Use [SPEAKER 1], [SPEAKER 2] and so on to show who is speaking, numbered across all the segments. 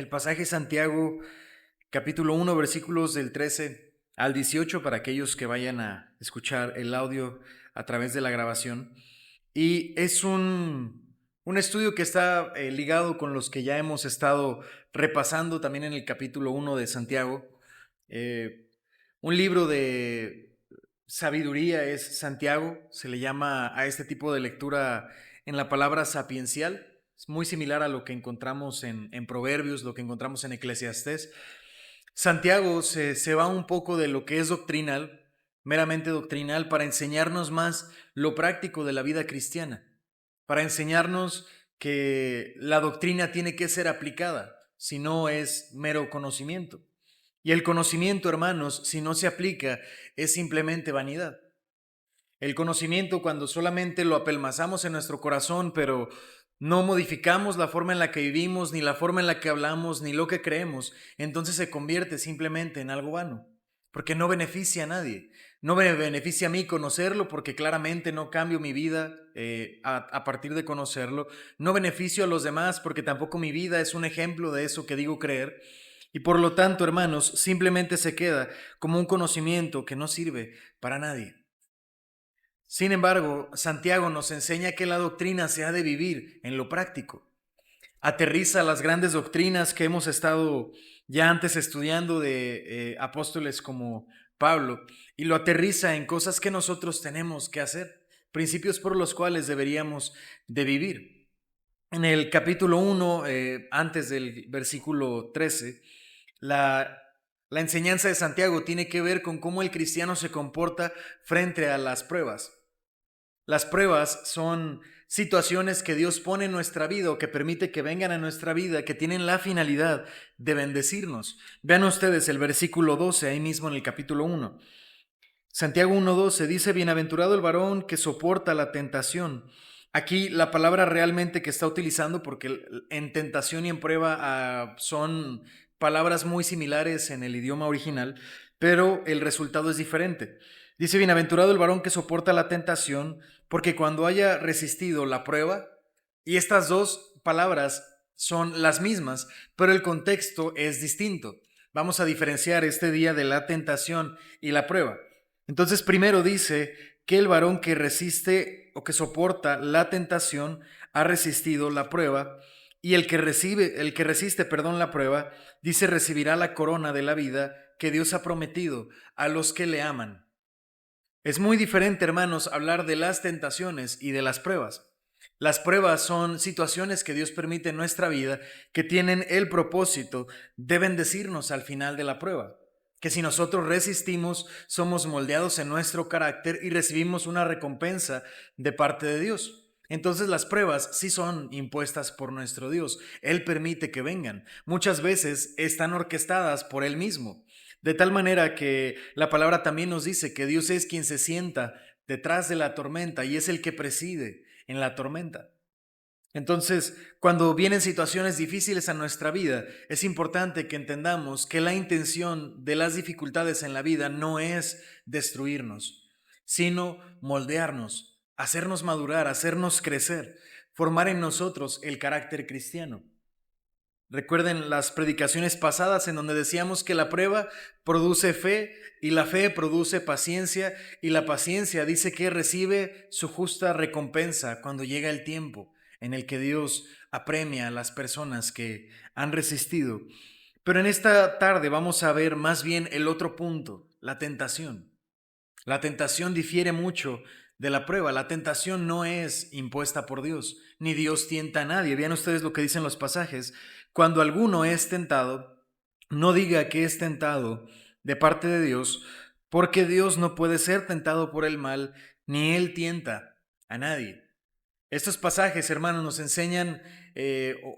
[SPEAKER 1] El pasaje es Santiago, capítulo 1, versículos del 13 al 18, para aquellos que vayan a escuchar el audio a través de la grabación. Y es un estudio que está ligado con los que ya hemos estado repasando también en el capítulo 1 de Santiago. Eh, un libro de sabiduría es Santiago, se le llama a este tipo de lectura en la palabra sapiencial. Es muy similar a lo que encontramos en Proverbios, lo que encontramos en Eclesiastés. Santiago se va un poco de lo que es doctrinal, meramente doctrinal, para enseñarnos más lo práctico de la vida cristiana, para enseñarnos que la doctrina tiene que ser aplicada, si no es mero conocimiento. Y el conocimiento, hermanos, si no se aplica, es simplemente vanidad. El conocimiento, cuando solamente lo apelmazamos en nuestro corazón, pero no modificamos la forma en la que vivimos, ni la forma en la que hablamos, ni lo que creemos, entonces se convierte simplemente en algo vano, porque no beneficia a nadie. No me beneficia a mí conocerlo, porque claramente no cambio mi vida a partir de conocerlo. No beneficio a los demás, porque tampoco mi vida es un ejemplo de eso que digo creer. Y por lo tanto, hermanos, simplemente se queda como un conocimiento que no sirve para nadie. Sin embargo, Santiago nos enseña que la doctrina se ha de vivir en lo práctico. Aterriza las grandes doctrinas que hemos estado ya antes estudiando de apóstoles como Pablo y lo aterriza en cosas que nosotros tenemos que hacer, principios por los cuales deberíamos de vivir. En el capítulo 1, antes del versículo 13, la enseñanza de Santiago tiene que ver con cómo el cristiano se comporta frente a las pruebas. Las pruebas son situaciones que Dios pone en nuestra vida o que permite que vengan a nuestra vida, que tienen la finalidad de bendecirnos. Vean ustedes el versículo 12, ahí mismo en el capítulo 1. Santiago 1:12 dice: bienaventurado el varón que soporta la tentación. Aquí la palabra realmente que está utilizando, porque en tentación y en prueba son palabras muy similares en el idioma original, pero el resultado es diferente. Dice: bienaventurado el varón que soporta la tentación, porque cuando haya resistido la prueba, y estas dos palabras son las mismas, pero el contexto es distinto. Vamos a diferenciar este día de la tentación y la prueba. Entonces, primero dice que el varón que resiste o que soporta la tentación ha resistido la prueba, y el que resiste, la prueba, dice recibirá la corona de la vida que Dios ha prometido a los que le aman. Es muy diferente, hermanos, hablar de las tentaciones y de las pruebas. Las pruebas son situaciones que Dios permite en nuestra vida que tienen el propósito de bendecirnos al final de la prueba. Que si nosotros resistimos, somos moldeados en nuestro carácter y recibimos una recompensa de parte de Dios. Entonces las pruebas sí son impuestas por nuestro Dios. Él permite que vengan. Muchas veces están orquestadas por Él mismo. De tal manera que la palabra también nos dice que Dios es quien se sienta detrás de la tormenta y es el que preside en la tormenta. Entonces, cuando vienen situaciones difíciles a nuestra vida, es importante que entendamos que la intención de las dificultades en la vida no es destruirnos, sino moldearnos, hacernos madurar, hacernos crecer, formar en nosotros el carácter cristiano. Recuerden las predicaciones pasadas en donde decíamos que la prueba produce fe y la fe produce paciencia y la paciencia dice que recibe su justa recompensa cuando llega el tiempo en el que Dios apremia a las personas que han resistido. Pero en esta tarde vamos a ver más bien el otro punto, la tentación. La tentación difiere mucho de la prueba. La tentación no es impuesta por Dios, ni Dios tienta a nadie. Vean ustedes lo que dicen los pasajes. Cuando alguno es tentado, no diga que es tentado de parte de Dios, porque Dios no puede ser tentado por el mal, ni Él tienta a nadie. Estos pasajes, hermanos, nos enseñan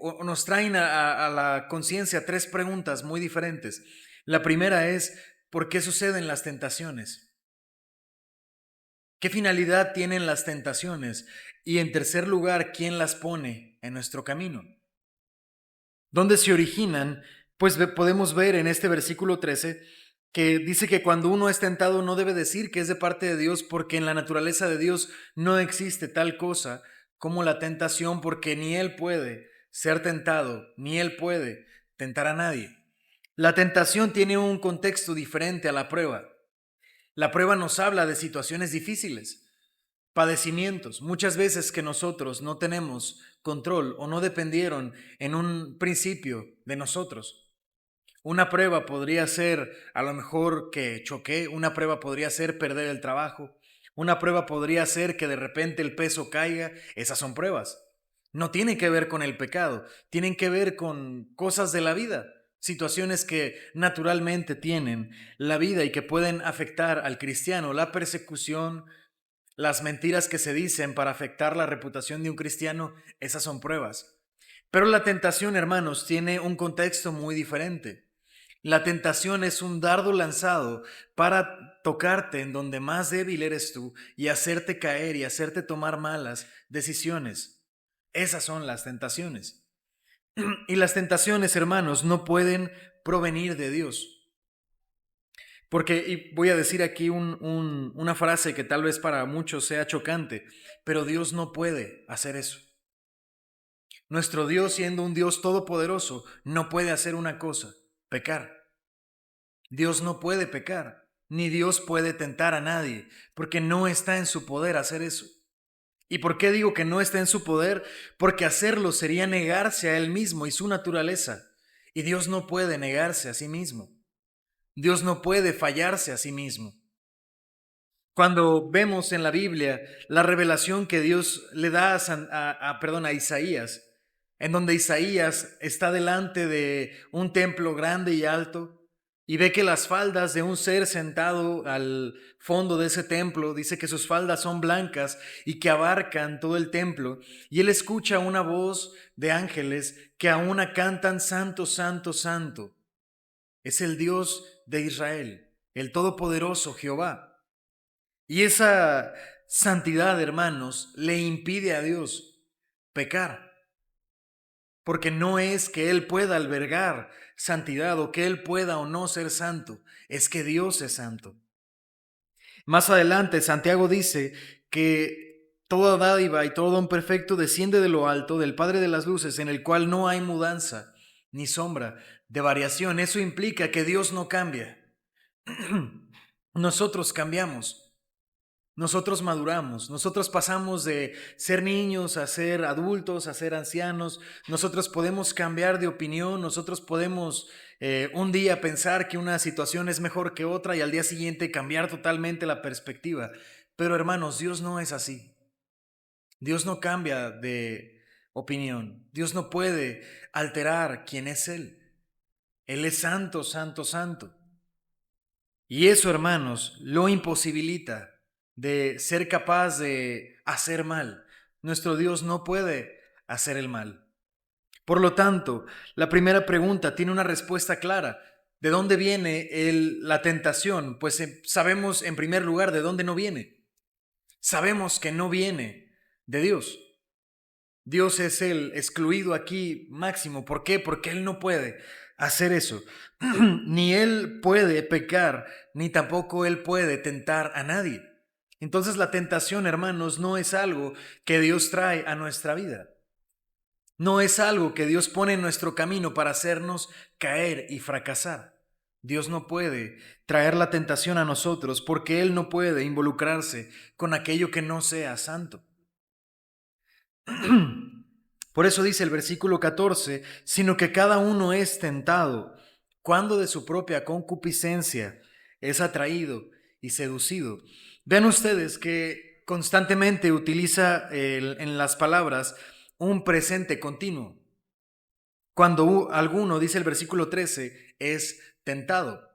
[SPEAKER 1] o nos traen a la conciencia tres preguntas muy diferentes. La primera es: ¿por qué suceden las tentaciones? ¿Qué finalidad tienen las tentaciones? Y en tercer lugar, ¿quién las pone en nuestro camino? ¿Dónde se originan? Pues podemos ver en este versículo 13 que dice que cuando uno es tentado no debe decir que es de parte de Dios, porque en la naturaleza de Dios no existe tal cosa como la tentación, porque ni Él puede ser tentado, ni Él puede tentar a nadie. La tentación tiene un contexto diferente a la prueba. La prueba nos habla de situaciones difíciles, padecimientos, muchas veces que nosotros no tenemos control o no dependieron en un principio de nosotros. Una prueba podría ser a lo mejor que choqué, una prueba podría ser perder el trabajo, una prueba podría ser que de repente el peso caiga. Esas son pruebas. No tienen que ver con el pecado, tienen que ver con cosas de la vida, situaciones que naturalmente tienen la vida y que pueden afectar al cristiano. La persecución, las mentiras que se dicen para afectar la reputación de un cristiano, esas son pruebas. Pero la tentación, hermanos, tiene un contexto muy diferente. La tentación es un dardo lanzado para tocarte en donde más débil eres tú y hacerte caer y hacerte tomar malas decisiones. Esas son las tentaciones. Y las tentaciones, hermanos, no pueden provenir de Dios. Porque, y voy a decir aquí una frase que tal vez para muchos sea chocante, pero Dios no puede hacer eso. Nuestro Dios, siendo un Dios todopoderoso, no puede hacer una cosa: pecar. Dios no puede pecar, ni Dios puede tentar a nadie, porque no está en su poder hacer eso. ¿Y por qué digo que no está en su poder? Porque hacerlo sería negarse a Él mismo y su naturaleza. Y Dios no puede negarse a sí mismo. Dios no puede fallarse a sí mismo. Cuando vemos en la Biblia la revelación que Dios le da a Isaías, en donde Isaías está delante de un templo grande y alto y ve que las faldas de un ser sentado al fondo de ese templo, dice que sus faldas son blancas y que abarcan todo el templo, y él escucha una voz de ángeles que a una cantan: Santo, Santo, Santo. Es el Dios de Israel, el Todopoderoso Jehová. Y esa santidad, hermanos, le impide a Dios pecar, porque no es que Él pueda albergar santidad o que Él pueda o no ser santo, es que Dios es santo. Más adelante, Santiago dice que toda dádiva y todo don perfecto desciende de lo alto, del Padre de las luces, en el cual no hay mudanza ni sombra de variación. Eso implica que Dios no cambia. Nosotros cambiamos. Nosotros maduramos, nosotros pasamos de ser niños a ser adultos, a ser ancianos. Nosotros podemos cambiar de opinión, nosotros podemos un día pensar que una situación es mejor que otra y al día siguiente cambiar totalmente la perspectiva. Pero hermanos, Dios no es así. Dios no cambia de opinión. Dios no puede alterar quién es Él. Él es santo, santo, santo. Y eso, hermanos, lo imposibilita de ser capaz de hacer mal. Nuestro Dios no puede hacer el mal. Por lo tanto, la primera pregunta tiene una respuesta clara. ¿De dónde viene la tentación? Pues sabemos en primer lugar de dónde no viene. Sabemos que no viene de Dios. Dios es el excluido aquí máximo. ¿Por qué? Porque Él no puede hacer eso. Ni Él puede pecar, ni tampoco Él puede tentar a nadie. Entonces la tentación, hermanos, no es algo que Dios trae a nuestra vida. No es algo que Dios pone en nuestro camino para hacernos caer y fracasar. Dios no puede traer la tentación a nosotros porque Él no puede involucrarse con aquello que no sea santo. Por eso dice el versículo 14, sino que cada uno es tentado cuando de su propia concupiscencia es atraído y seducido. Vean ustedes que constantemente utiliza en las palabras un presente continuo. Cuando alguno, dice el versículo 13, es tentado.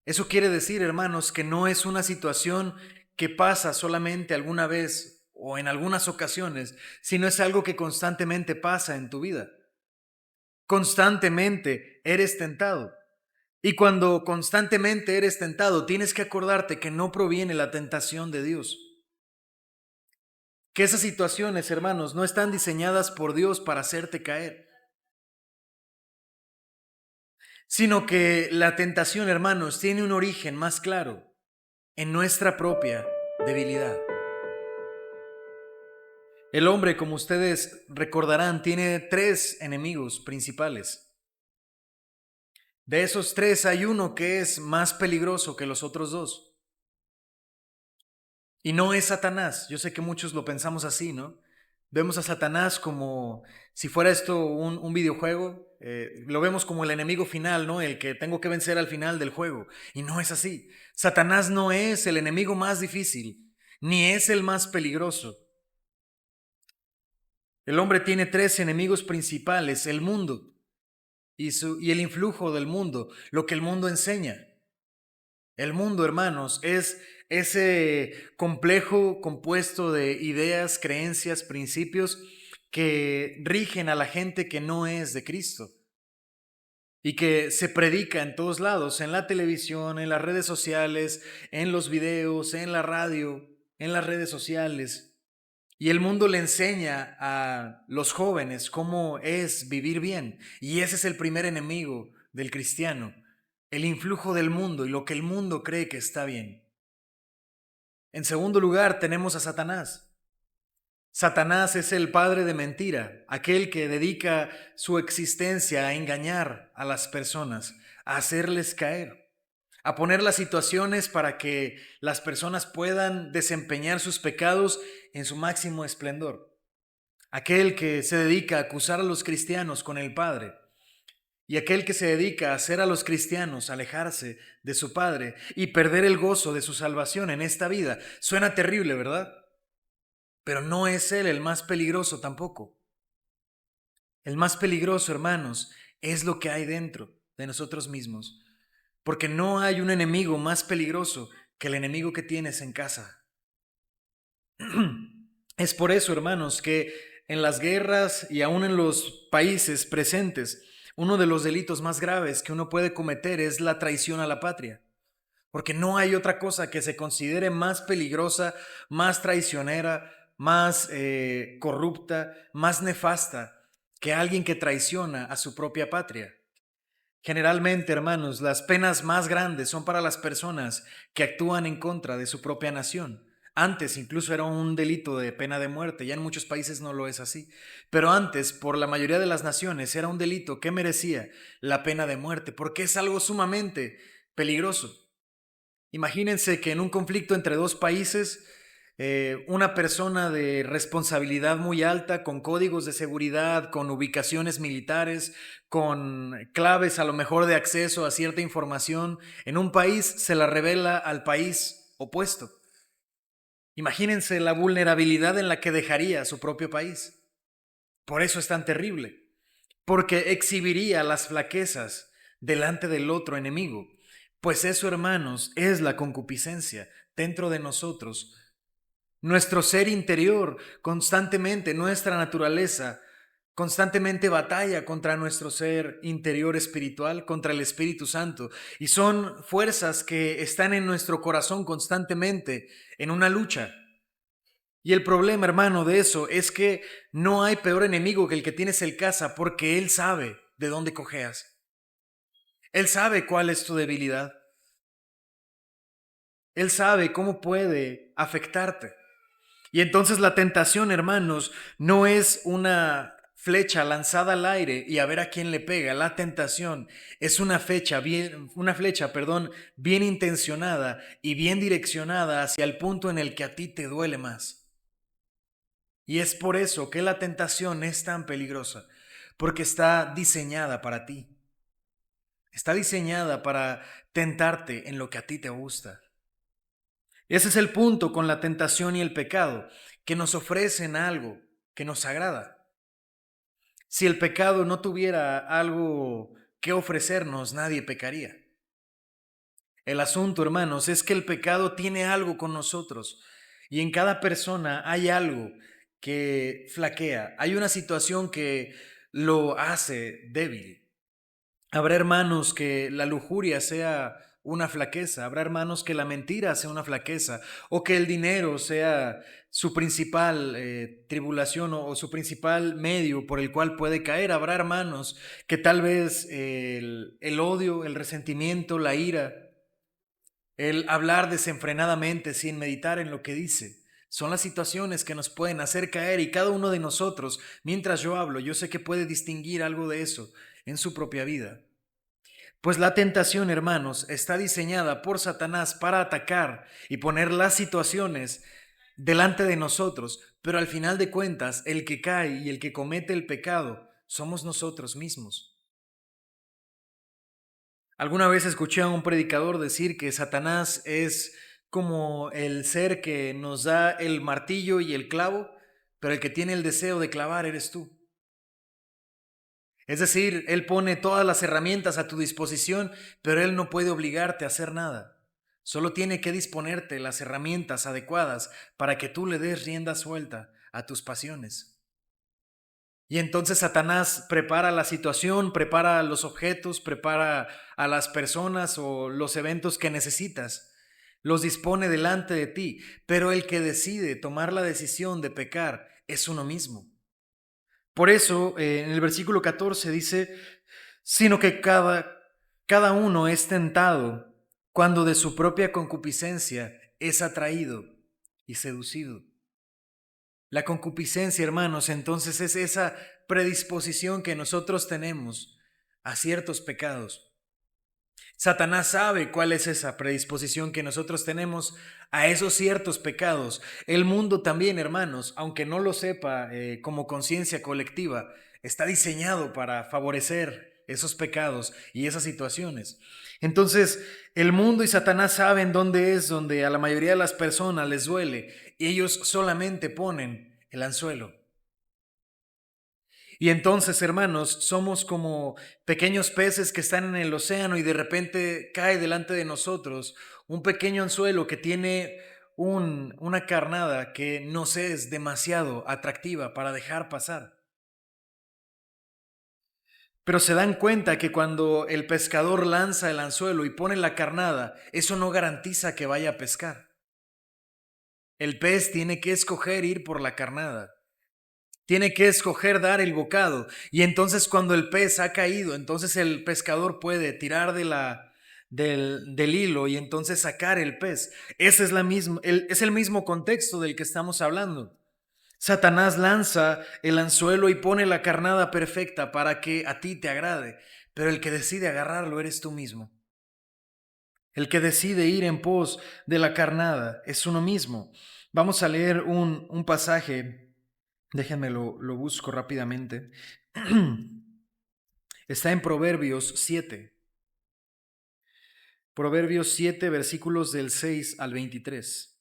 [SPEAKER 1] Eso quiere decir, hermanos, que no es una situación que pasa solamente alguna vez o en algunas ocasiones, sino es algo que constantemente pasa en tu vida. Constantemente eres tentado. Y cuando constantemente eres tentado, tienes que acordarte que no proviene la tentación de Dios. Que esas situaciones, hermanos, no están diseñadas por Dios para hacerte caer, sino que la tentación, hermanos, tiene un origen más claro en nuestra propia debilidad. El hombre, como ustedes recordarán, tiene tres enemigos principales. De esos tres hay uno que es más peligroso que los otros dos. Y no es Satanás. Yo sé que muchos lo pensamos así, ¿no? Vemos a Satanás como si fuera esto un videojuego. Lo vemos como el enemigo final, ¿no? El que tengo que vencer al final del juego. Y no es así. Satanás no es el enemigo más difícil, ni es el más peligroso. El hombre tiene tres enemigos principales: el mundo y el influjo del mundo, lo que el mundo enseña. El mundo, hermanos, es ese complejo compuesto de ideas, creencias, principios que rigen a la gente que no es de Cristo y que se predica en todos lados, en la televisión, en las redes sociales, en los videos, en la radio, en las redes sociales. Y el mundo le enseña a los jóvenes cómo es vivir bien. Y ese es el primer enemigo del cristiano: el influjo del mundo y lo que el mundo cree que está bien. En segundo lugar, tenemos a Satanás. Satanás es el padre de mentira, aquel que dedica su existencia a engañar a las personas, a hacerles caer, a poner las situaciones para que las personas puedan desempeñar sus pecados en su máximo esplendor. Aquel que se dedica a acusar a los cristianos con el Padre, y aquel que se dedica a hacer a los cristianos alejarse de su Padre y perder el gozo de su salvación en esta vida. Suena terrible, ¿verdad? Pero no es él el más peligroso tampoco. El más peligroso, hermanos, es lo que hay dentro de nosotros mismos. Porque no hay un enemigo más peligroso que el enemigo que tienes en casa. Es por eso, hermanos, que en las guerras y aún en los países presentes, uno de los delitos más graves que uno puede cometer es la traición a la patria. Porque no hay otra cosa que se considere más peligrosa, más traicionera, más corrupta, más nefasta que alguien que traiciona a su propia patria. Generalmente, hermanos, las penas más grandes son para las personas que actúan en contra de su propia nación. Antes incluso era un delito de pena de muerte, ya en muchos países no lo es así. Pero antes, por la mayoría de las naciones, era un delito que merecía la pena de muerte, porque es algo sumamente peligroso. Imagínense que en un conflicto entre dos países, una persona de responsabilidad muy alta, con códigos de seguridad, con ubicaciones militares, con claves a lo mejor de acceso a cierta información, en un país se la revela al país opuesto. Imagínense la vulnerabilidad en la que dejaría a su propio país. Por eso es tan terrible, porque exhibiría las flaquezas delante del otro enemigo. Pues eso, hermanos, es la concupiscencia dentro de nosotros. Nuestro ser interior constantemente, nuestra naturaleza, constantemente batalla contra nuestro ser interior espiritual, contra el Espíritu Santo. Y son fuerzas que están en nuestro corazón constantemente en una lucha. Y el problema, hermano, de eso es que no hay peor enemigo que el que tienes en casa, porque él sabe de dónde cojeas. Él sabe cuál es tu debilidad. Él sabe cómo puede afectarte. Y entonces la tentación, hermanos, no es una flecha lanzada al aire y a ver a quién le pega. La tentación es una flecha, bien intencionada y bien direccionada hacia el punto en el que a ti te duele más. Y es por eso que la tentación es tan peligrosa, porque está diseñada para ti. Está diseñada para tentarte en lo que a ti te gusta. Ese es el punto con la tentación y el pecado, que nos ofrecen algo que nos agrada. Si el pecado no tuviera algo que ofrecernos, nadie pecaría. El asunto, hermanos, es que el pecado tiene algo con nosotros y en cada persona hay algo que flaquea, hay una situación que lo hace débil. Habrá hermanos que la lujuria sea una flaqueza, habrá hermanos que la mentira sea una flaqueza o que el dinero sea su principal tribulación o su principal medio por el cual puede caer. Habrá hermanos que tal vez el odio, el resentimiento, la ira, el hablar desenfrenadamente sin meditar en lo que dice, son las situaciones que nos pueden hacer caer, y cada uno de nosotros, mientras yo hablo, yo sé que puede distinguir algo de eso en su propia vida. Pues la tentación, hermanos, está diseñada por Satanás para atacar y poner las situaciones delante de nosotros, pero al final de cuentas, el que cae y el que comete el pecado somos nosotros mismos. Alguna vez escuché a un predicador decir que Satanás es como el ser que nos da el martillo y el clavo, pero el que tiene el deseo de clavar eres tú. Es decir, Él pone todas las herramientas a tu disposición, pero Él no puede obligarte a hacer nada. Solo tiene que disponerte las herramientas adecuadas para que tú le des rienda suelta a tus pasiones. Y entonces Satanás prepara la situación, prepara los objetos, prepara a las personas o los eventos que necesitas. Los dispone delante de ti, pero el que decide tomar la decisión de pecar es uno mismo. Por eso, en el versículo 14 dice, sino que cada uno es tentado cuando de su propia concupiscencia es atraído y seducido. La concupiscencia, hermanos, entonces es esa predisposición que nosotros tenemos a ciertos pecados. Satanás sabe cuál es esa predisposición que nosotros tenemos a esos ciertos pecados. El mundo también, hermanos, aunque no lo sepa como conciencia colectiva, está diseñado para favorecer esos pecados y esas situaciones. Entonces, el mundo y Satanás saben dónde es donde a la mayoría de las personas les duele y ellos solamente ponen el anzuelo. Y entonces, hermanos, somos como pequeños peces que están en el océano y de repente cae delante de nosotros un pequeño anzuelo que tiene una carnada que nos es demasiado atractiva para dejar pasar. Pero se dan cuenta que cuando el pescador lanza el anzuelo y pone la carnada, eso no garantiza que vaya a pescar. El pez tiene que escoger ir por la carnada. Tiene que escoger dar el bocado. Y entonces cuando el pez ha caído, entonces el pescador puede tirar del hilo y entonces sacar el pez. Ese es, es el mismo contexto del que estamos hablando. Satanás lanza el anzuelo y pone la carnada perfecta para que a ti te agrade, pero el que decide agarrarlo eres tú mismo. El que decide ir en pos de la carnada es uno mismo. Vamos a leer un pasaje. Déjenme lo busco rápidamente. Está en Proverbios 7. Proverbios 7, versículos del 6 al 23.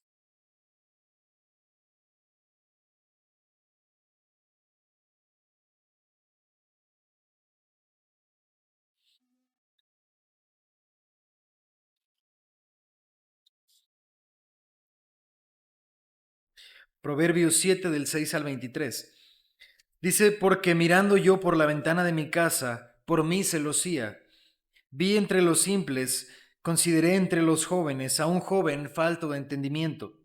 [SPEAKER 1] Proverbios 7 del 6 al 23. Dice, porque mirando yo por la ventana de mi casa, por mí celosía, vi entre los simples, consideré entre los jóvenes a un joven falto de entendimiento,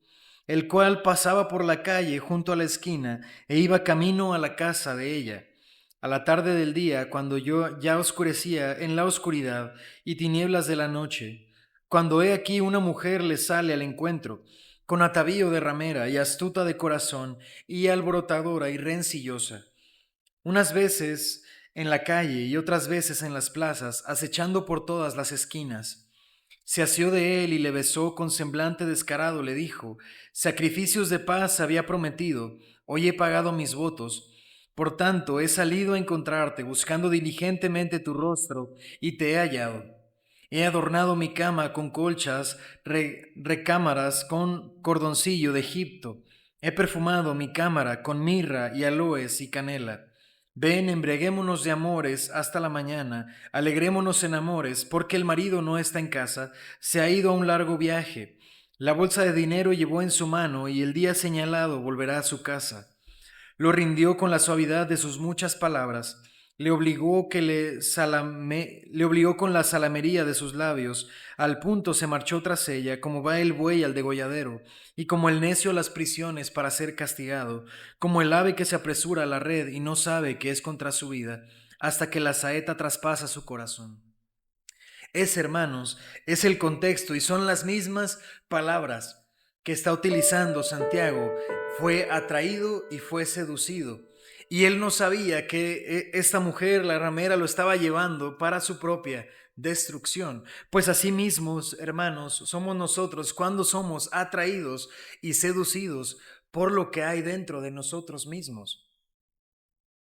[SPEAKER 1] el cual pasaba por la calle junto a la esquina e iba camino a la casa de ella. A la tarde del día, cuando yo ya oscurecía en la oscuridad y tinieblas de la noche, cuando he aquí una mujer le sale al encuentro, con atavío de ramera y astuta de corazón y alborotadora y rencillosa, unas veces en la calle y otras veces en las plazas, acechando por todas las esquinas. Se asió de él y le besó con semblante descarado, le dijo, sacrificios de paz había prometido, hoy he pagado mis votos. Por tanto, he salido a encontrarte, buscando diligentemente tu rostro, y te he hallado. He adornado mi cama con colchas, recámaras con cordoncillo de Egipto. He perfumado mi cámara con mirra y aloes y canela. Ven, embriaguémonos de amores hasta la mañana, alegrémonos en amores, porque el marido no está en casa, se ha ido a un largo viaje. La bolsa de dinero llevó en su mano y el día señalado volverá a su casa. Lo rindió con la suavidad de sus muchas palabras, le obligó con la salamería de sus labios, al punto se marchó tras ella, como va el buey al degolladero, y como el necio a las prisiones para ser castigado, como el ave que se apresura a la red y no sabe que es contra su vida, hasta que la saeta traspasa su corazón. Hermanos, es el contexto y son las mismas palabras que está utilizando Santiago. Fue atraído y fue seducido. Y él no sabía que esta mujer, la ramera, lo estaba llevando para su propia destrucción. Pues así mismos, hermanos, somos nosotros cuando somos atraídos y seducidos por lo que hay dentro de nosotros mismos.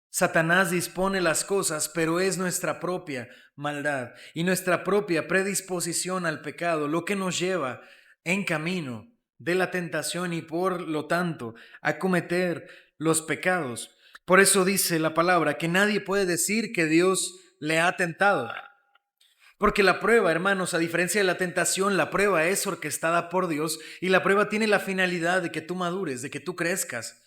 [SPEAKER 1] Satanás dispone las cosas, pero es nuestra propia maldad y nuestra propia predisposición al pecado lo que nos lleva en camino de la tentación y por lo tanto a cometer los pecados. Por eso dice la palabra que nadie puede decir que Dios le ha tentado. Porque la prueba, hermanos, a diferencia de la tentación, la prueba es orquestada por Dios y la prueba tiene la finalidad de que tú madures, de que tú crezcas,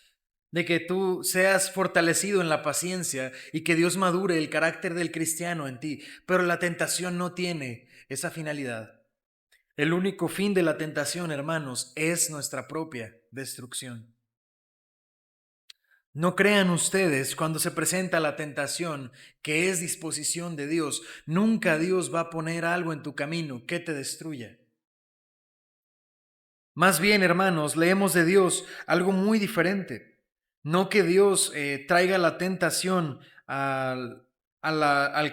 [SPEAKER 1] de que tú seas fortalecido en la paciencia y que Dios madure el carácter del cristiano en ti. Pero la tentación no tiene esa finalidad. El único fin de la tentación, hermanos, es nuestra propia destrucción. No crean ustedes cuando se presenta la tentación que es disposición de Dios. Nunca Dios va a poner algo en tu camino que te destruya. Más bien, hermanos, leemos de Dios algo muy diferente. No que Dios traiga la tentación al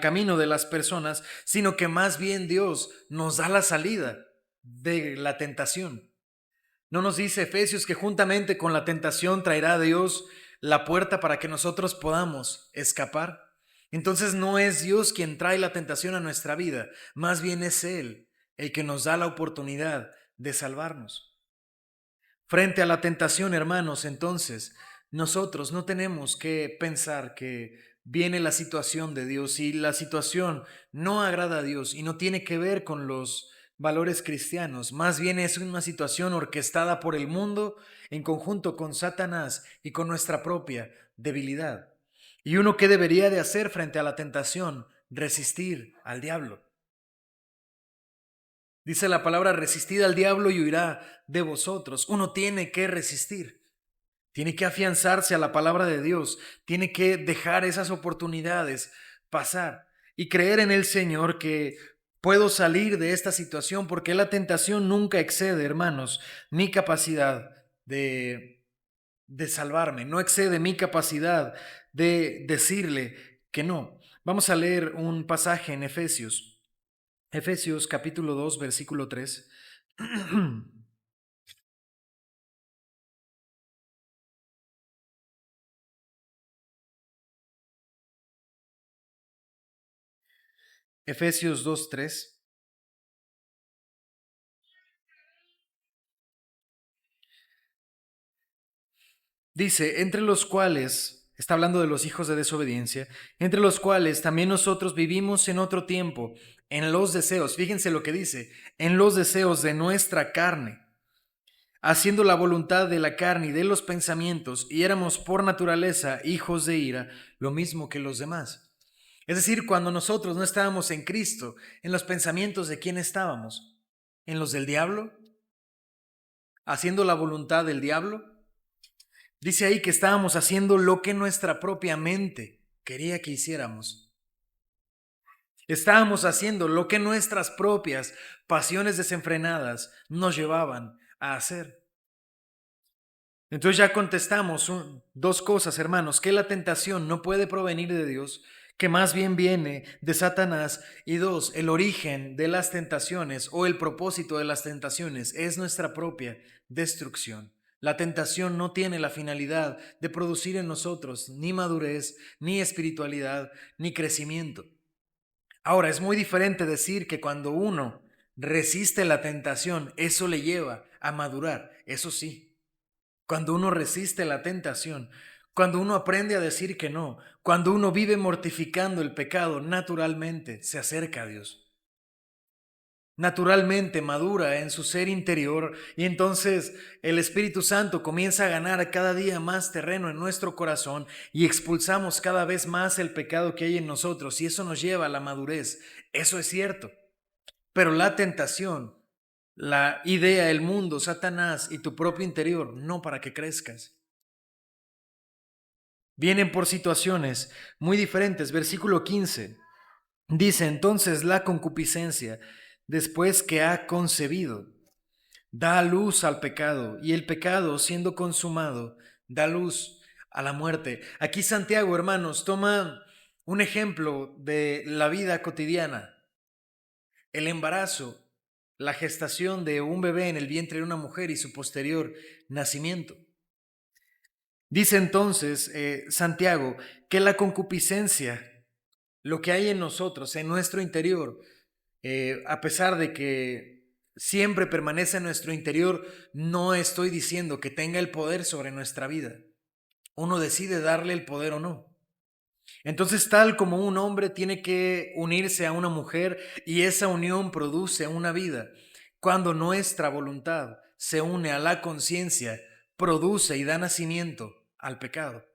[SPEAKER 1] camino de las personas, sino que más bien Dios nos da la salida de la tentación. ¿No nos dice Efesios que juntamente con la tentación traerá a Dios la puerta para que nosotros podamos escapar? Entonces no es Dios quien trae la tentación a nuestra vida, más bien es Él el que nos da la oportunidad de salvarnos. Frente a la tentación, hermanos, entonces, nosotros no tenemos que pensar que viene la situación de Dios y la situación no agrada a Dios y no tiene que ver con los valores cristianos. Más bien es una situación orquestada por el mundo en conjunto con Satanás y con nuestra propia debilidad. ¿Y uno qué debería de hacer frente a la tentación? Resistir al diablo. Dice la palabra, resistid al diablo y huirá de vosotros. Uno tiene que resistir, tiene que afianzarse a la palabra de Dios, tiene que dejar esas oportunidades pasar y creer en el Señor que puedo salir de esta situación porque la tentación nunca excede, hermanos, mi capacidad de salvarme, no excede mi capacidad de decirle que no. Vamos a leer un pasaje en Efesios. Efesios capítulo 2, versículo 3. Efesios 2, 3. Dice, entre los cuales, está hablando de los hijos de desobediencia, entre los cuales también nosotros vivimos en otro tiempo, en los deseos, fíjense lo que dice, en los deseos de nuestra carne, haciendo la voluntad de la carne y de los pensamientos, y éramos por naturaleza hijos de ira, lo mismo que los demás. Es decir, cuando nosotros no estábamos en Cristo, en los pensamientos de quién estábamos, en los del diablo, haciendo la voluntad del diablo. Dice ahí que estábamos haciendo lo que nuestra propia mente quería que hiciéramos. Estábamos haciendo lo que nuestras propias pasiones desenfrenadas nos llevaban a hacer. Entonces ya contestamos dos cosas, hermanos, que la tentación no puede provenir de Dios, que más bien viene de Satanás, y dos, el origen de las tentaciones o el propósito de las tentaciones es nuestra propia destrucción. La tentación no tiene la finalidad de producir en nosotros ni madurez, ni espiritualidad, ni crecimiento. Ahora, es muy diferente decir que cuando uno resiste la tentación, eso le lleva a madurar, eso sí. Cuando uno resiste la tentación, cuando uno aprende a decir que no, cuando uno vive mortificando el pecado, naturalmente se acerca a Dios. Naturalmente madura en su ser interior y entonces el Espíritu Santo comienza a ganar cada día más terreno en nuestro corazón y expulsamos cada vez más el pecado que hay en nosotros y eso nos lleva a la madurez. Eso es cierto. Pero la tentación, la idea, el mundo, Satanás y tu propio interior, no para que crezcas. Vienen por situaciones muy diferentes. Versículo 15 dice, entonces la concupiscencia, después que ha concebido, da luz al pecado y el pecado, siendo consumado, da luz a la muerte. Aquí Santiago, hermanos, toma un ejemplo de la vida cotidiana. el embarazo, la gestación de un bebé en el vientre de una mujer y su posterior nacimiento. Dice entonces Santiago que la concupiscencia, lo que hay en nosotros, en nuestro interior, a pesar de que siempre permanece en nuestro interior, no estoy diciendo que tenga el poder sobre nuestra vida. Uno decide darle el poder o no. Entonces, tal como un hombre tiene que unirse a una mujer y esa unión produce una vida, cuando nuestra voluntad se une a la conciencia, produce y da nacimiento al pecado.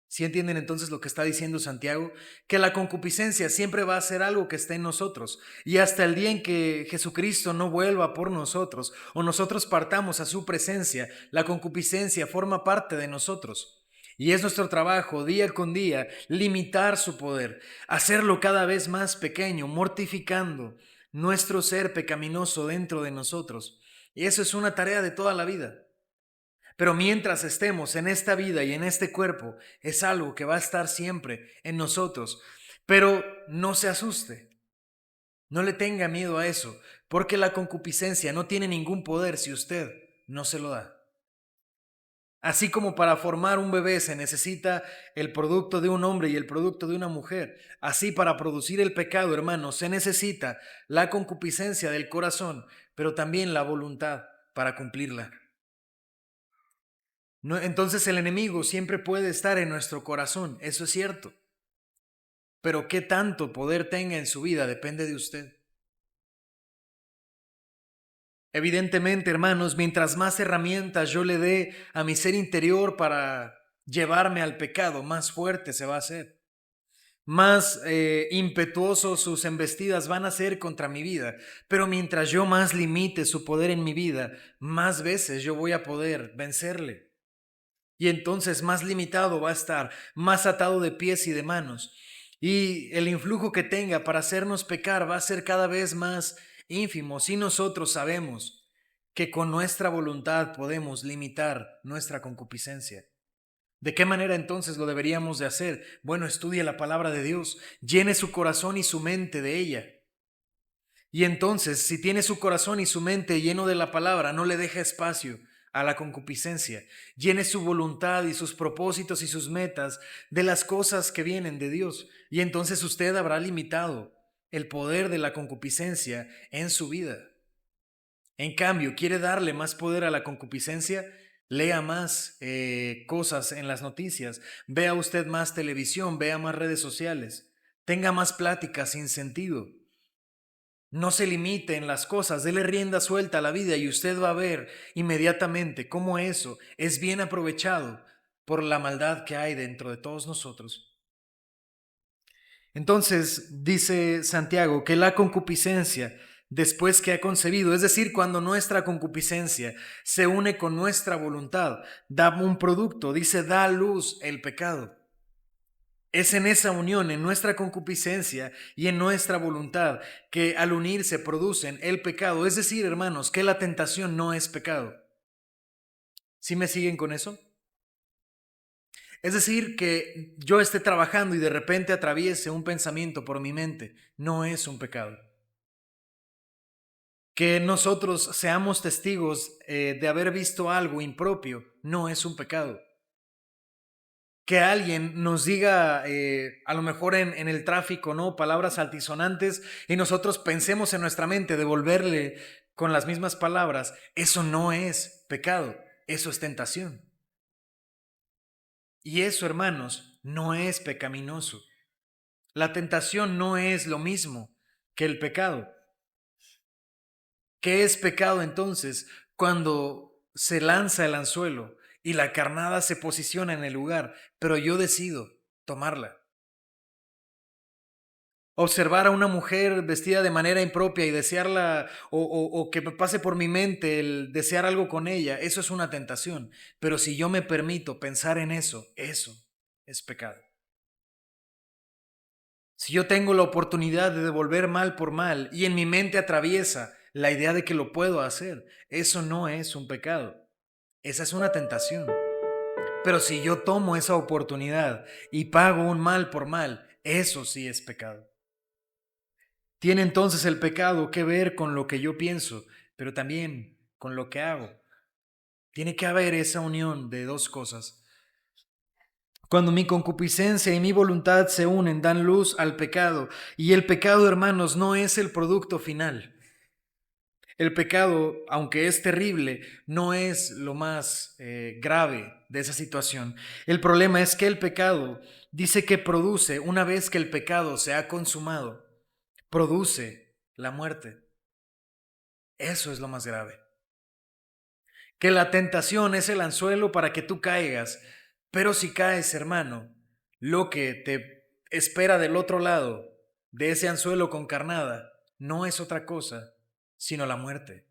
[SPEAKER 1] ¿Sí entienden entonces lo que está diciendo Santiago? Que la concupiscencia siempre va a ser algo que está en nosotros. Y hasta el día en que Jesucristo no vuelva por nosotros o nosotros partamos a su presencia, la concupiscencia forma parte de nosotros. Y es nuestro trabajo día con día limitar su poder, hacerlo cada vez más pequeño, mortificando nuestro ser pecaminoso dentro de nosotros. Y eso es una tarea de toda la vida. Pero mientras estemos en esta vida y en este cuerpo, es algo que va a estar siempre en nosotros. Pero no se asuste, no le tenga miedo a eso, porque la concupiscencia no tiene ningún poder si usted no se lo da. Así como para formar un bebé se necesita el producto de un hombre y el producto de una mujer, así para producir el pecado, hermanos, se necesita la concupiscencia del corazón, pero también la voluntad para cumplirla. No, entonces el enemigo siempre puede estar en nuestro corazón, eso es cierto. Pero qué tanto poder tenga en su vida depende de usted. Evidentemente, hermanos, mientras más herramientas yo le dé a mi ser interior para llevarme al pecado, más fuerte se va a hacer. Más impetuosos sus embestidas van a ser contra mi vida. Pero mientras yo más limite su poder en mi vida, más veces yo voy a poder vencerle. Y entonces más limitado va a estar, más atado de pies y de manos. Y el influjo que tenga para hacernos pecar va a ser cada vez más ínfimo si nosotros sabemos que con nuestra voluntad podemos limitar nuestra concupiscencia. ¿De qué manera entonces lo deberíamos de hacer? Bueno, estudie la palabra de Dios, llene su corazón y su mente de ella. Y entonces, si tiene su corazón y su mente lleno de la palabra, no le deja espacio a la concupiscencia. Llene su voluntad y sus propósitos y sus metas de las cosas que vienen de Dios. Y entonces usted habrá limitado el poder de la concupiscencia en su vida. En cambio, ¿quiere darle más poder a la concupiscencia? Lea más cosas en las noticias, vea usted más televisión, vea más redes sociales, tenga más pláticas sin sentido. No se limite en las cosas, dele rienda suelta a la vida y usted va a ver inmediatamente cómo eso es bien aprovechado por la maldad que hay dentro de todos nosotros. Entonces dice Santiago que la concupiscencia, después que ha concebido, es decir, cuando nuestra concupiscencia se une con nuestra voluntad, da un producto, dice, da a luz el pecado. Es en esa unión, en nuestra concupiscencia y en nuestra voluntad, que al unirse producen el pecado. Es decir, hermanos, que la tentación no es pecado. ¿Sí me siguen con eso? Es decir, que yo esté trabajando y de repente atraviese un pensamiento por mi mente, no es un pecado. Que nosotros seamos testigos de haber visto algo impropio, no es un pecado. Que alguien nos diga, a lo mejor en el tráfico, ¿no? Palabras altisonantes y nosotros pensemos en nuestra mente devolverle con las mismas palabras, eso no es pecado, eso es tentación. Y eso, hermanos, no es pecaminoso. La tentación no es lo mismo que el pecado. ¿Qué es pecado entonces? Cuando se lanza el anzuelo y la carnada se posiciona en el lugar, pero yo decido tomarla. Observar a una mujer vestida de manera impropia y desearla o que me pase por mi mente el desear algo con ella, eso es una tentación. Pero si yo me permito pensar en eso, eso es pecado. Si yo tengo la oportunidad de devolver mal por mal y en mi mente atraviesa la idea de que lo puedo hacer, eso no es un pecado. Esa es una tentación. Pero si yo tomo esa oportunidad y pago un mal por mal, eso sí es pecado. Tiene entonces el pecado que ver con lo que yo pienso, pero también con lo que hago. Tiene que haber esa unión de dos cosas. Cuando mi concupiscencia y mi voluntad se unen, dan luz al pecado. Y el pecado, hermanos, no es el producto final. El pecado, aunque es terrible, no es lo más grave de esa situación. El problema es que el pecado dice que produce, una vez que el pecado se ha consumado, produce la muerte. Eso es lo más grave. Que la tentación es el anzuelo para que tú caigas, pero si caes, hermano, lo que te espera del otro lado de ese anzuelo con carnada no es otra cosa sino la muerte.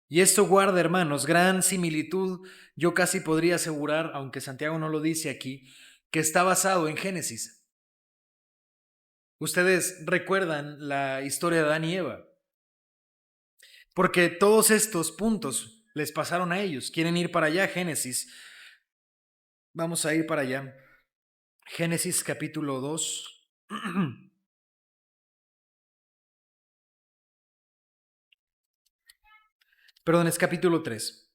[SPEAKER 1] Y esto guarda, hermanos, gran similitud. Yo casi podría asegurar, aunque Santiago no lo dice aquí, que está basado en Génesis. Ustedes recuerdan la historia de Adán y Eva, porque todos estos puntos les pasaron a ellos. ¿Quieren ir para allá? Génesis. Vamos a ir para allá. Génesis capítulo 2. Perdón, es capítulo 3.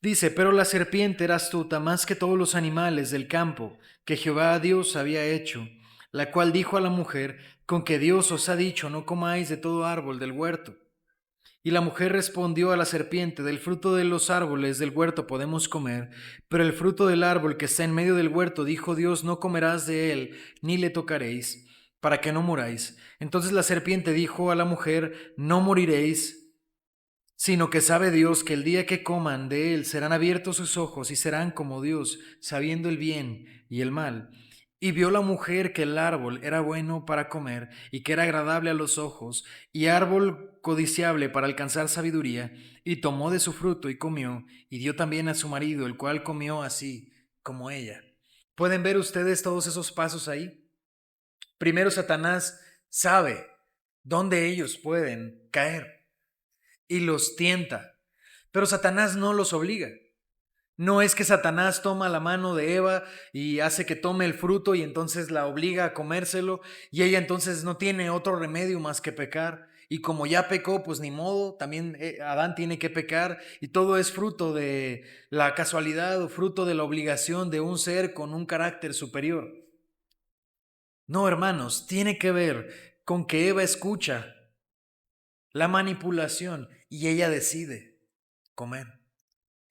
[SPEAKER 1] Dice, pero la serpiente era astuta más que todos los animales del campo que Jehová Dios había hecho, la cual dijo a la mujer, con que Dios os ha dicho, no comáis de todo árbol del huerto. Y la mujer respondió a la serpiente, del fruto de los árboles del huerto podemos comer, pero el fruto del árbol que está en medio del huerto, dijo Dios, no comerás de él, ni le tocaréis, para que no muráis. Entonces la serpiente dijo a la mujer, no moriréis, sino que sabe Dios que el día que coman de él serán abiertos sus ojos y serán como Dios, sabiendo el bien y el mal. Y vio la mujer que el árbol era bueno para comer y que era agradable a los ojos y árbol codiciable para alcanzar sabiduría, y tomó de su fruto y comió, y dio también a su marido, el cual comió así como ella. ¿Pueden ver ustedes todos esos pasos ahí? Primero, Satanás sabe dónde ellos pueden caer y los tienta. Pero Satanás no los obliga. No es que Satanás toma la mano de Eva y hace que tome el fruto y entonces la obliga a comérselo y ella entonces no tiene otro remedio más que pecar. Y como ya pecó, pues ni modo, también Adán tiene que pecar y todo es fruto de la casualidad o fruto de la obligación de un ser con un carácter superior. No, hermanos, tiene que ver con que Eva escucha la manipulación y ella decide comer.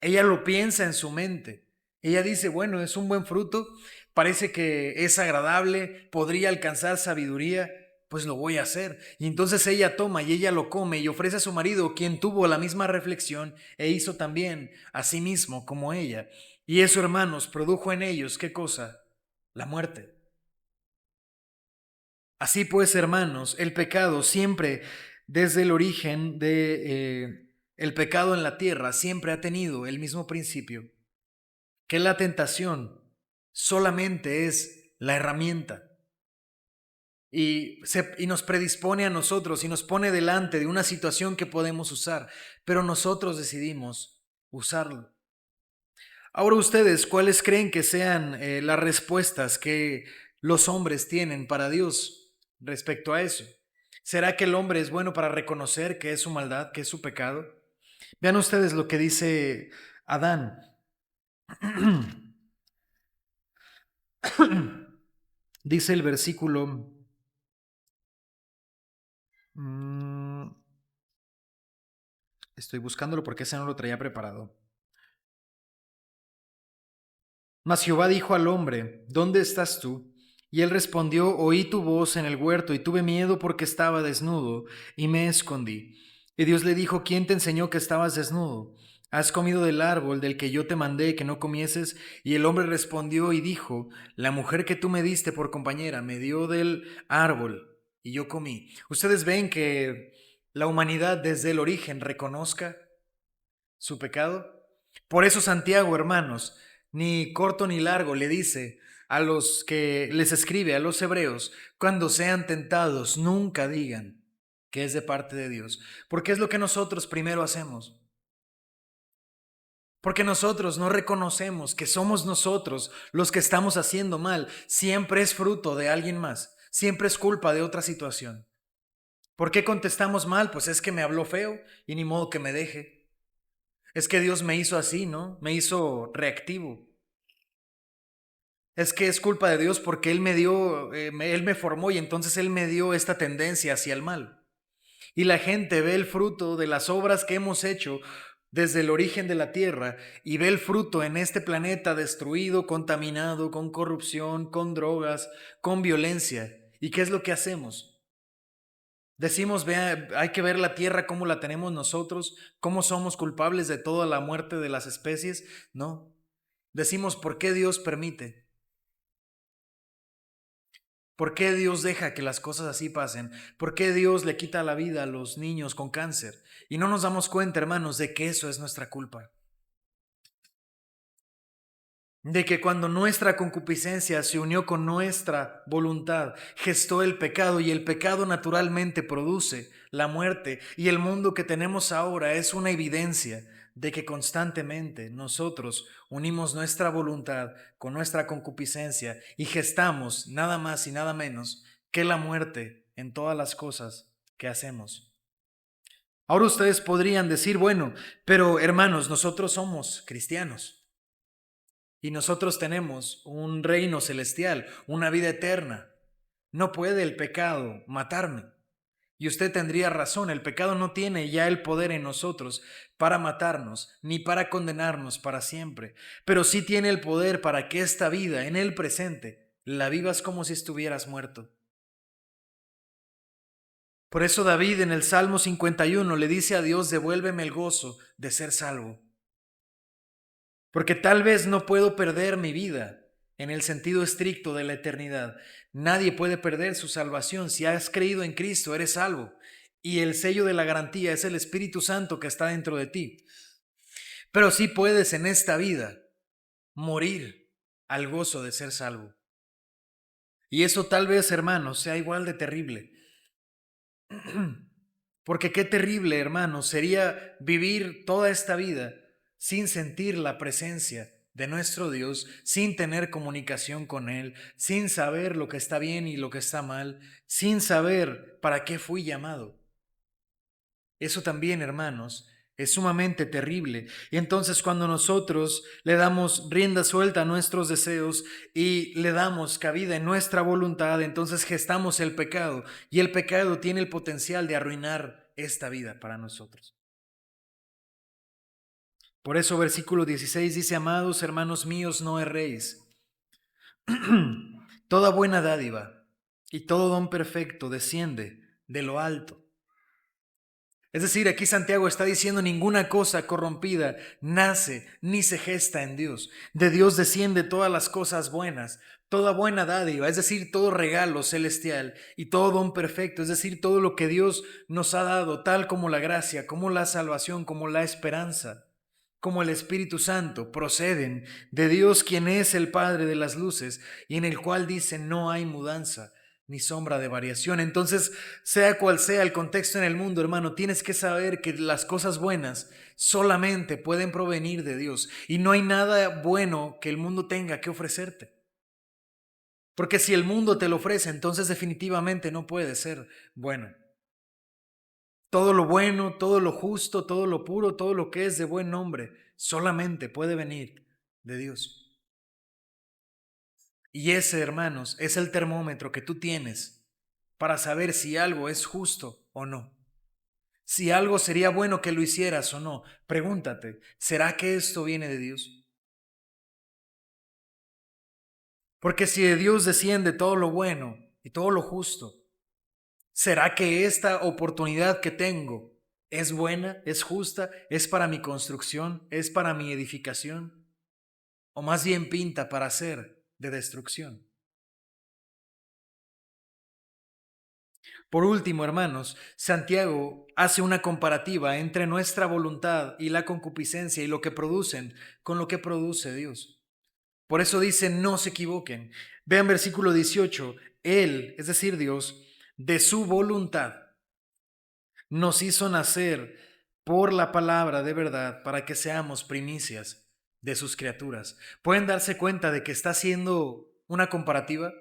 [SPEAKER 1] Ella lo piensa en su mente. Ella dice, bueno, es un buen fruto, parece que es agradable, podría alcanzar sabiduría, pues lo voy a hacer. Y entonces ella toma y ella lo come y ofrece a su marido, quien tuvo la misma reflexión e hizo también a sí mismo como ella. Y eso, hermanos, produjo en ellos, ¿qué cosa? La muerte. Así pues, hermanos, el pecado siempre, desde el origen de el pecado en la tierra, siempre ha tenido el mismo principio, que la tentación solamente es la herramienta y nos predispone a nosotros y nos pone delante de una situación que podemos usar, pero nosotros decidimos usarlo. Ahora ustedes, ¿cuáles creen que sean las respuestas que los hombres tienen para Dios respecto a eso? ¿Será que el hombre es bueno para reconocer que es su maldad, que es su pecado? Vean ustedes lo que dice Adán. Dice el versículo, mm, estoy buscándolo porque ese no lo traía preparado. Mas Jehová dijo al hombre, ¿dónde estás tú? Y él respondió, oí tu voz en el huerto y tuve miedo porque estaba desnudo y me escondí. Y Dios le dijo, ¿quién te enseñó que estabas desnudo? ¿Has comido del árbol del que yo te mandé que no comieses? Y el hombre respondió y dijo, la mujer que tú me diste por compañera me dio del árbol y yo comí. Ustedes ven que la humanidad desde el origen reconozca su pecado. Por eso Santiago, hermanos, ni corto ni largo le dice a los que les escribe, a los hebreos, cuando sean tentados, nunca digan que es de parte de Dios, porque es lo que nosotros primero hacemos. Porque nosotros no reconocemos que somos nosotros los que estamos haciendo mal, siempre es fruto de alguien más. Siempre es culpa de otra situación. ¿Por qué contestamos mal? Pues es que me habló feo y ni modo que me deje. Es que Dios me hizo así, ¿no? Me hizo reactivo. Es que es culpa de Dios porque Él me dio, Él me formó y entonces Él me dio esta tendencia hacia el mal. Y la gente ve el fruto de las obras que hemos hecho desde el origen de la tierra y ve el fruto en este planeta destruido, contaminado, con corrupción, con drogas, con violencia. ¿Y qué es lo que hacemos? Decimos, vea, hay que ver la tierra como la tenemos nosotros, cómo somos culpables de toda la muerte de las especies. No. Decimos, ¿por qué Dios permite? ¿Por qué Dios deja que las cosas así pasen? ¿Por qué Dios le quita la vida a los niños con cáncer? Y no nos damos cuenta, hermanos, de que eso es nuestra culpa. De que cuando nuestra concupiscencia se unió con nuestra voluntad, gestó el pecado y el pecado naturalmente produce la muerte. Y el mundo que tenemos ahora es una evidencia de que constantemente nosotros unimos nuestra voluntad con nuestra concupiscencia y gestamos nada más y nada menos que la muerte en todas las cosas que hacemos. Ahora ustedes podrían decir, bueno, pero hermanos, nosotros somos cristianos. Y nosotros tenemos un reino celestial, una vida eterna. No puede el pecado matarme. Y usted tendría razón, el pecado no tiene ya el poder en nosotros para matarnos, ni para condenarnos para siempre, pero sí tiene el poder para que esta vida en el presente la vivas como si estuvieras muerto. Por eso David en el Salmo 51 le dice a Dios, devuélveme el gozo de ser salvo. Porque tal vez no puedo perder mi vida en el sentido estricto de la eternidad. Nadie puede perder su salvación. Si has creído en Cristo, eres salvo. Y el sello de la garantía es el Espíritu Santo que está dentro de ti. Pero sí puedes en esta vida morir al gozo de ser salvo. Y eso tal vez, hermanos, sea igual de terrible. Porque qué terrible, hermanos, sería vivir toda esta vida sin sentir la presencia de nuestro Dios, sin tener comunicación con Él, sin saber lo que está bien y lo que está mal, sin saber para qué fui llamado. Eso también, hermanos, es sumamente terrible. Y entonces cuando nosotros le damos rienda suelta a nuestros deseos y le damos cabida en nuestra voluntad, entonces gestamos el pecado. Y el pecado tiene el potencial de arruinar esta vida para nosotros. Por eso versículo 16 dice, amados hermanos míos, no erréis. Toda buena dádiva y todo don perfecto desciende de lo alto. Es decir, aquí Santiago está diciendo ninguna cosa corrompida nace ni se gesta en Dios. De Dios desciende todas las cosas buenas, toda buena dádiva, es decir, todo regalo celestial y todo don perfecto, es decir, todo lo que Dios nos ha dado, tal como la gracia, como la salvación, como la esperanza, como el Espíritu Santo, proceden de Dios, quien es el Padre de las luces y en el cual dice no hay mudanza ni sombra de variación. Entonces, sea cual sea el contexto en el mundo, hermano, tienes que saber que las cosas buenas solamente pueden provenir de Dios y no hay nada bueno que el mundo tenga que ofrecerte. Porque si el mundo te lo ofrece, entonces definitivamente no puede ser bueno. Todo lo bueno, todo lo justo, todo lo puro, todo lo que es de buen nombre, solamente puede venir de Dios. Y ese, hermanos, es el termómetro que tú tienes para saber si algo es justo o no. Si algo sería bueno que lo hicieras o no. Pregúntate, ¿será que esto viene de Dios? Porque si de Dios desciende todo lo bueno y todo lo justo, ¿será que esta oportunidad que tengo es buena, es justa, es para mi construcción, es para mi edificación? ¿O más bien pinta para ser de destrucción? Por último, hermanos, Santiago hace una comparativa entre nuestra voluntad y la concupiscencia y lo que producen con lo que produce Dios. Por eso dice, no se equivoquen. Vean versículo 18, Él, es decir, Dios, de su voluntad nos hizo nacer por la palabra de verdad para que seamos primicias de sus criaturas. ¿Pueden darse cuenta de que está haciendo una comparativa?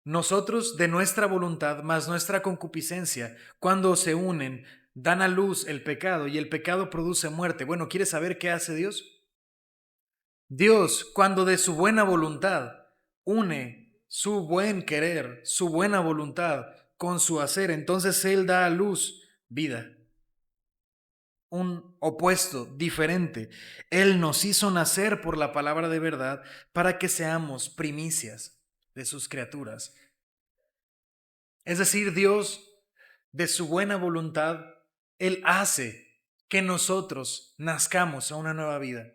[SPEAKER 1] Nosotros de nuestra voluntad más nuestra concupiscencia, cuando se unen, dan a luz el pecado y el pecado produce muerte. Bueno, ¿quieres saber qué hace Dios? Dios, cuando de su buena voluntad une su buen querer, su buena voluntad con su hacer, entonces Él da a luz vida, un opuesto, diferente. Él nos hizo nacer por la palabra de verdad para que seamos primicias de sus criaturas. Es decir, Dios, de su buena voluntad, Él hace que nosotros nazcamos a una nueva vida,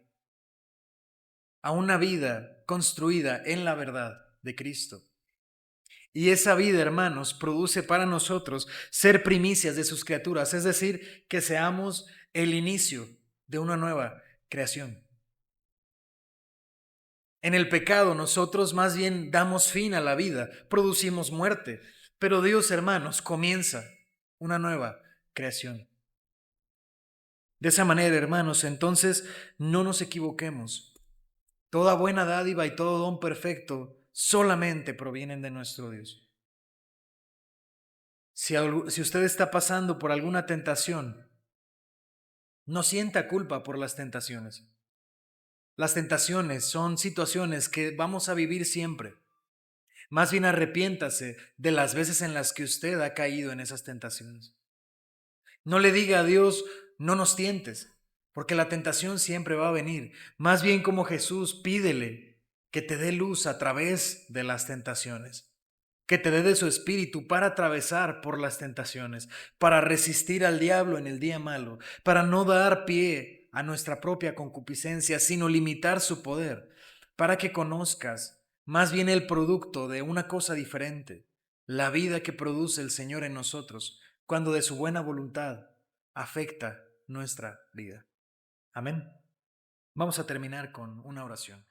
[SPEAKER 1] a una vida construida en la verdad de Cristo. Y esa vida, hermanos, produce para nosotros ser primicias de sus criaturas, es decir, que seamos el inicio de una nueva creación. En el pecado nosotros más bien damos fin a la vida, producimos muerte, pero Dios, hermanos, comienza una nueva creación. De esa manera, hermanos, entonces no nos equivoquemos. Toda buena dádiva y todo don perfecto solamente provienen de nuestro Dios. Si usted está pasando por alguna tentación, no sienta culpa por las tentaciones. Las tentaciones son situaciones que vamos a vivir siempre. Más bien arrepiéntase de las veces en las que usted ha caído en esas tentaciones. No le diga a Dios, no nos tientes, porque la tentación siempre va a venir. Más bien como Jesús, pídele que te dé luz a través de las tentaciones, que te dé de su espíritu para atravesar por las tentaciones, para resistir al diablo en el día malo, para no dar pie a nuestra propia concupiscencia, sino limitar su poder, para que conozcas más bien el producto de una cosa diferente, la vida que produce el Señor en nosotros, cuando de su buena voluntad afecta nuestra vida. Amén. Vamos a terminar con una oración.